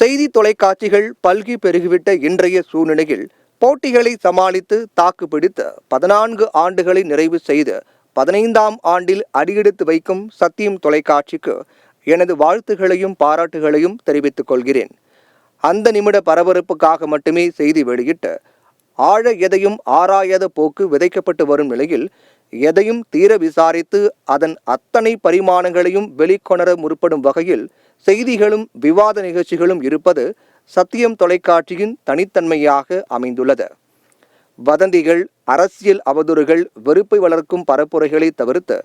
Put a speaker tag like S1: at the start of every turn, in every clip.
S1: செய்தி தொலைக்காட்சிகள் பல்கி பெருகிவிட்ட இன்றைய சூழ்நிலையில் போட்டிகளை சமாளித்து தாக்கு பிடித்து 14 ஆண்டுகளை நிறைவு செய்து 15ஆம் ஆண்டில் அடியெடுத்து வைக்கும் சத்தியம் தொலைக்காட்சிக்கு எனது வாழ்த்துகளையும் பாராட்டுகளையும் தெரிவித்துக் கொள்கிறேன். அந்த நிமிட பரபரப்புக்காக மட்டுமே செய்தி வெளியிட்டு ஆழ எதையும் ஆராயாத போக்கு விதைக்கப்பட்டு வரும் நிலையில் எதையும் தீர விசாரித்து அதன் அத்தனை பரிமாணங்களையும் வெளிக்கொணர முற்படும் வகையில் செய்திகளும் விவாத நிகழ்ச்சிகளும் இருப்பது சத்தியம் தொலைக்காட்சியின் தனித்தன்மையாக அமைந்துள்ளது. வதந்திகள், அரசியல் அவதூறுகள், வெறுப்பை வளர்க்கும் பரப்புரைகளை தவிர்த்து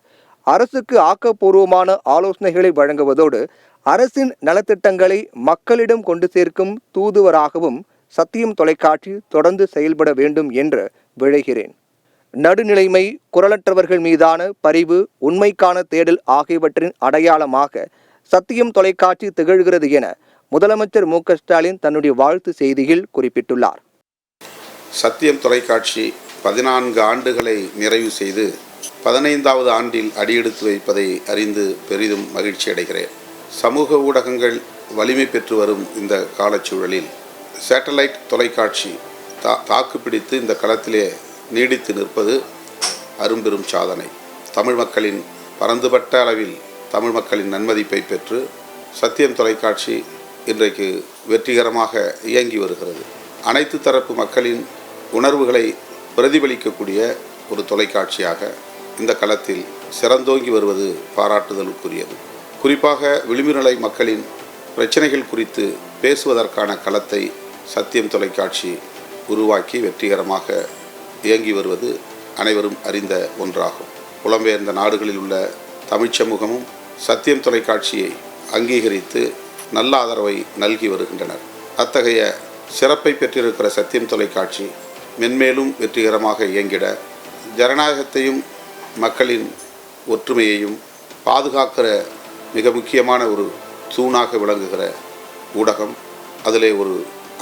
S1: அரசுக்கு ஆக்கப்பூர்வமான ஆலோசனைகளை வழங்குவதோடு அரசின் நலத்திட்டங்களை மக்களிடம் கொண்டு சேர்க்கும் தூதுவராகவும் சத்தியம் தொலைக்காட்சி தொடர்ந்து செயல்பட வேண்டும் என்று விழைகிறேன். நடுநிலைமை, குரலற்றவர்கள் மீதான பரிவு, உண்மைக்கான தேடல் ஆகியவற்றின் அடையாளமாக சத்தியம் தொலைக்காட்சி திகழ்கிறது என முதலமைச்சர் மு.க.ஸ்டாலின் தன்னுடைய வாழ்த்து செய்தியில் குறிப்பிட்டுள்ளார்.
S2: சத்தியம் தொலைக்காட்சி 14 ஆண்டுகளை நிறைவு செய்து 15வது ஆண்டில் அடியெடுத்து வைப்பதை அறிந்து பெரிதும் மகிழ்ச்சி அடைகிறேன். சமூக ஊடகங்கள் வலிமை பெற்று வரும் இந்த காலச்சூழலில் சேட்டலைட் தொலைக்காட்சி தாக்கு பிடித்து இந்த களத்திலே நீடித்து நிற்பது அரும்பெரும் சாதனை. தமிழ் மக்களின் பரந்துபட்ட அளவில் தமிழ் மக்களின் நன்மதிப்பை பெற்று சத்தியம் தொலைக்காட்சி இன்றைக்கு வெற்றிகரமாக இயங்கி வருகிறது. அனைத்து தரப்பு மக்களின் உணர்வுகளை பிரதிபலிக்கக்கூடிய ஒரு தொலைக்காட்சியாக இந்த களத்தில் சிறந்தோங்கி வருவது பாராட்டுதலுக்குரியது. குறிப்பாக விளிம்புநிலை மக்களின் பிரச்சனைகள் குறித்து பேசுவதற்கான களத்தை சத்தியம் தொலைக்காட்சி உருவாக்கி வெற்றிகரமாக இயங்கி வருவது அனைவரும் அறிந்த ஒன்றாகும். புலம்பெயர்ந்த நாடுகளில் உள்ள தமிழ்ச் சமூகமும் சத்தியம் தொலைக்காட்சியை அங்கீகரித்து நல்ல ஆதரவை நல்கி வருகின்றனர். அத்தகைய சிறப்பை பெற்றிருக்கிற சத்தியம் தொலைக்காட்சி மென்மேலும் வெற்றிகரமாக இயங்கிட ஜனநாயகத்தையும் மக்களின் ஒற்றுமையையும் பாதுகாக்கிற மிக முக்கியமான ஒரு தூணாக விளங்குகிற ஊடகம், அதிலே ஒரு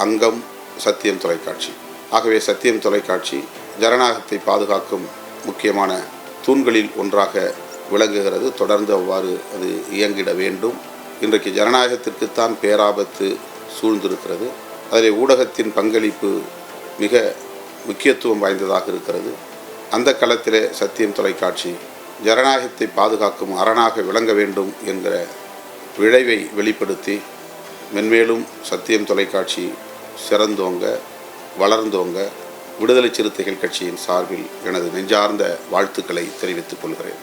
S2: அங்கம் சத்தியம் தொலைக்காட்சி. ஆகவே சத்தியம் தொலைக்காட்சி ஜனநாயகத்தை பாதுகாக்கும் முக்கியமான தூண்களில் ஒன்றாக விளங்குகிறது. தொடர்ந்து அவ்வாறு அது இயங்கிட வேண்டும். இன்றைக்கு ஜனநாயகத்திற்குத்தான் பேராபத்து சூழ்ந்திருக்கிறது. அதில் ஊடகத்தின் பங்களிப்பு மிக முக்கியத்துவம் வாய்ந்ததாக இருக்கிறது. அந்த களத்திலே சத்தியம் தொலைக்காட்சி ஜனநாயகத்தை பாதுகாக்கும் அரணாக விளங்க வேண்டும் என்கிற விழைவை வெளிப்படுத்தி மென்மேலும் சத்தியம் தொலைக்காட்சி சிறந்தோங்க வளர்ந்தோங்க விடுதலை சிறுத்தைகள் கட்சியின் சார்பில் எனது நெஞ்சார்ந்த வாழ்த்துக்களை தெரிவித்துக் கொள்கிறேன்.